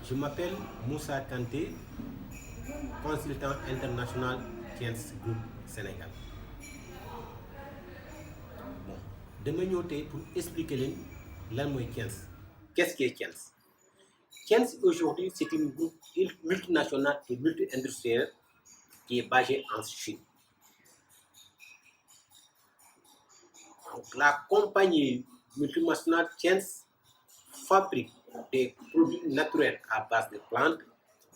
Je m'appelle Moussa Kanté, consultant international Thiens Group Sénégal. Bon, dama ñëw tey pour expliquer leen lan mooy Thiens. Qu'est-ce qui est Thiens? Thiens aujourd'hui c'est une multinationale et multi-industrielle qui est basée en Chine. Donc, la compagnie multinationale Thiens fabrique des produits naturels à base de plantes,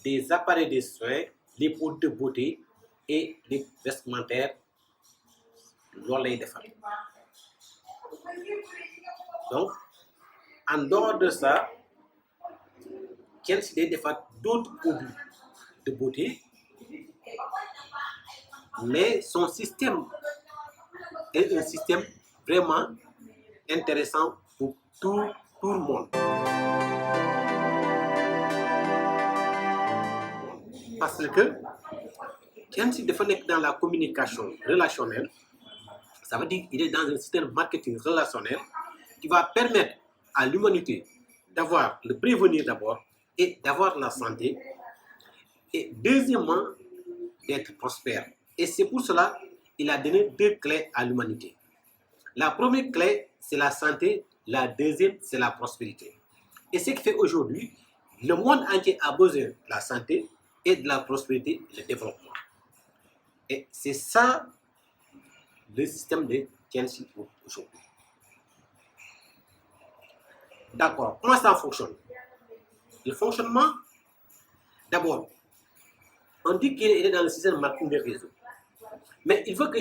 des appareils de soins, les produits de beauté et les vestimentaires. Loolu lay defar. Donc en dehors de ça, Thiens day defar d'autres produits de beauté, mais son système est un système vraiment intéressant pour tout le monde. Parce que Thiens dafa nekk dans la communication relationnelle, ça veut dire qu'il est dans un système marketing relationnel qui va permettre à l'humanité d'avoir le prévenir d'abord et d'avoir la santé, et deuxièmement d'être prospère. Et c'est pour cela qu'il a donné deux clés à l'humanité. La première clé, c'est la santé, la deuxième, c'est la prospérité. Et ce qui fait aujourd'hui, le monde entier a besoin de la santé et de la prospérité et le développement. Et c'est ça le système de Thiens aujourd'hui. D'accord, comment ça fonctionne? Le fonctionnement, d'abord, on dit qu'il est dans le système marketing des réseaux. Mais il faut que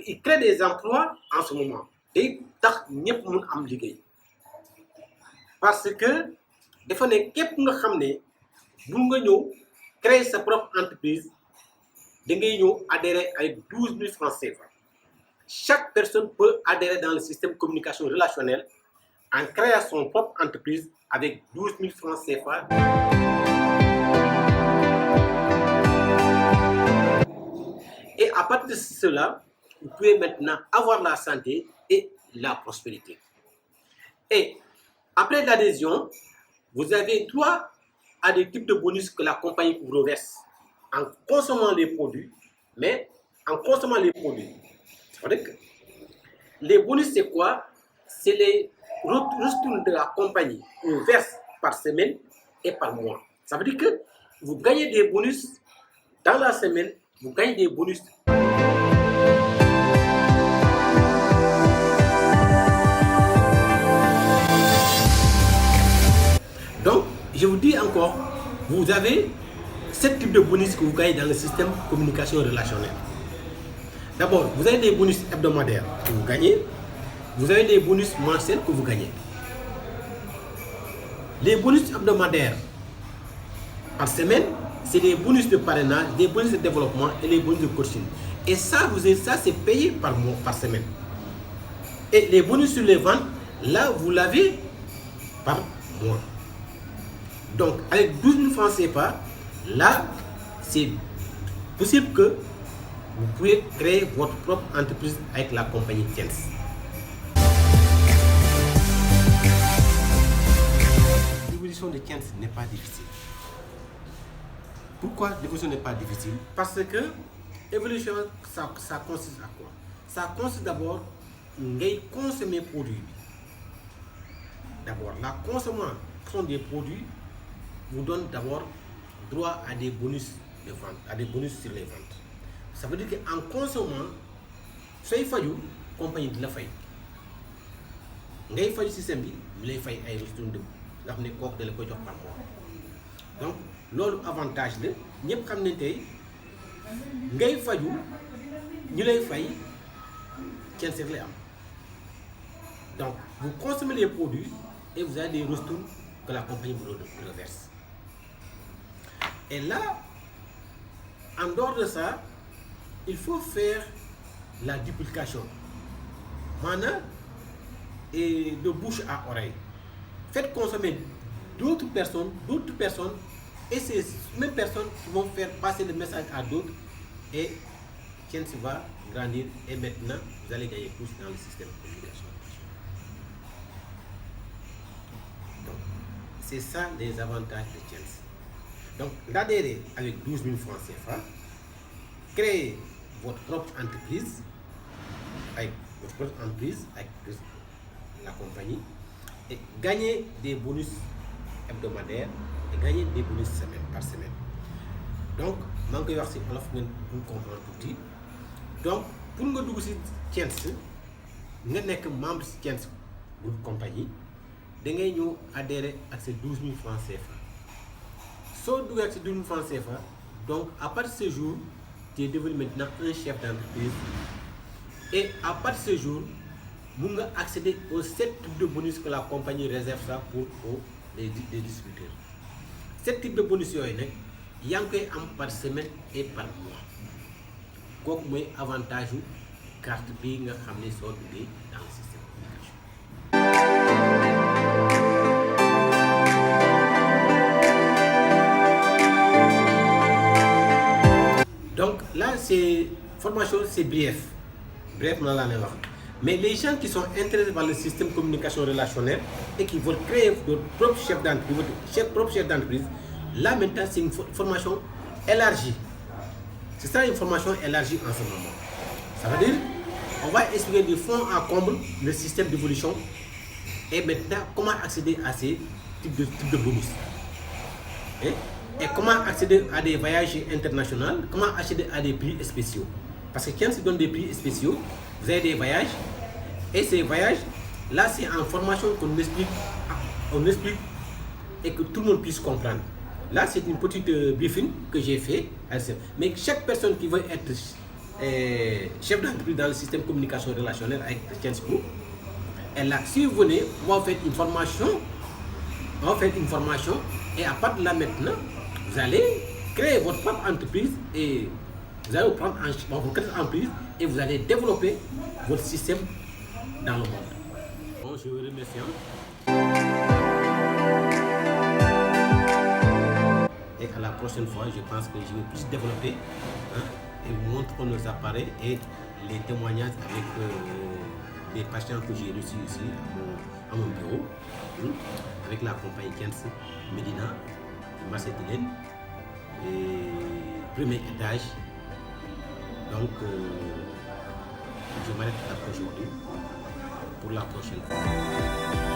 il crée des emplois en ce moment. Et tax ñëpp mun am liggéey. Parce que dafa ne képp nga xam ne bu nga ñëw créer sa propre entreprise, da ngay ñëw adhérer avec 12 000 francs CFA. Chaque personne peut adhérer dans le système communication relationnelle en créant son propre entreprise avec 12 000 francs CFA. Et à partir de cela, vous pouvez maintenant avoir la santé et la prospérité. Et après l'adhésion, vous avez droit à des types de bonus que la compagnie vous reverse en consommant les produits, mais en consommant les produits. C'est-à-dire que les bonus, c'est quoi? C'est les retours de la compagnie qu'on verse par semaine et par mois. Ça veut dire que vous gagnez des bonus dans la semaine, vous gagnez des bonus. Donc, je vous dis encore, vous avez 7 types de bonus que vous gagnez dans le système communication relationnelle. D'abord, vous avez des bonus hebdomadaires que vous gagnez. Vous avez des bonus mensuels que vous gagnez. Les bonus hebdomadaires par semaine, c'est les bonus de parrainage, des bonus de développement et les bonus de coaching. Et ça, c'est payé par mois, par semaine. Et les bonus sur les ventes, là, vous l'avez par mois. Donc, avec 12 000 francs CFA, là, c'est possible que vous pouvez créer votre propre entreprise avec la compagnie Thiens. L'évolution de Thiens n'est pas difficile. Pourquoi l'évolution n'est pas difficile? Parce que l'évolution, ça consiste à quoi? Ça consiste d'abord à consommer des produits. D'abord, la consommation des produits vous donne d'abord droit à des bonus de vente, à des bonus sur les ventes. Ça veut dire qu'en consommant, sooy faju compagnie de la fay ngay faju système bi mu lay fay ay retours de nga xam ne kooku da la koy jox par mois. Donc loolu avantage la ñëpp xam nañ tey ngay faju ñu lay fay Thiens rek lay am. Donc vous consommez les produits et vous avez des retours que la compagnie vous reverse. Et là, en dehors de ça, il faut faire la duplication. Maintenant, et de bouche à oreille. Faites consommer d'autres personnes, et ces mêmes personnes qui vont faire passer le message à d'autres, et Thiens va grandir, et maintenant, vous allez gagner plus dans le système de communication. Donc, c'est ça les avantages de Thiens. Donc, d'adhérer avec 12 000 francs CFA, créer votre propre entreprise avec la compagnie et gagner des bonus hebdomadaires et gagner des bonus par semaine. Donc, je vais vous dire pour comprendre tout. Donc, pour nga dugg ci Thiens nga nekk membre ci Thiens bu compagnie da ngay ñëw adhérer ak ces 12 000 francs CFA. So duggee ak ces 12 000 francs CFA, donc à partir de ce jour, tu es devenu maintenant un chef d'entreprise. Et à partir de ce jour, vous pouvez accéder aux 7 types de bonus que la compagnie réserve ça pour les distributeurs. 7 types de bonus, il y a par semaine et par mois. C'est un avantage de carte bi nga xamné so duggé dans le système de communication. Donc là, c'est formation, c'est bref, mais les gens qui sont intéressés par le système de communication relationnelle et qui veulent créer leur propre chef d'entreprise, là maintenant c'est une formation élargie. C'est ça, une formation élargie en ce moment. Ça veut dire, on va expliquer de fond en comble le système d'évolution et maintenant comment accéder à ces types de bonus. Et comment accéder à des voyages internationaux, comment accéder à des prix spéciaux. Parce que quand on donne des prix spéciaux, vous avez des voyages, et ces voyages, là c'est en formation qu'on explique et que tout le monde puisse comprendre. Là c'est une petite briefing que j'ai fait, mais chaque personne qui veut être chef d'entreprise dans le système de communication relationnelle avec Thiens Group, et là si vous venez, on va faire une formation, et à partir de là maintenant, vous allez créer votre propre entreprise et vous allez prendre votre entreprise et vous allez développer votre système dans le monde. Bon, je vous remercie. Et à la prochaine fois, je pense que je vais plus développer et vous montrer nos appareils et les témoignages avec les patients que j'ai reçus ici à mon bureau, avec la compagnie Thiens Médina, Marseille Tilène, et premier étage. Donc, je m'arrête là aujourd'hui pour la prochaine fois.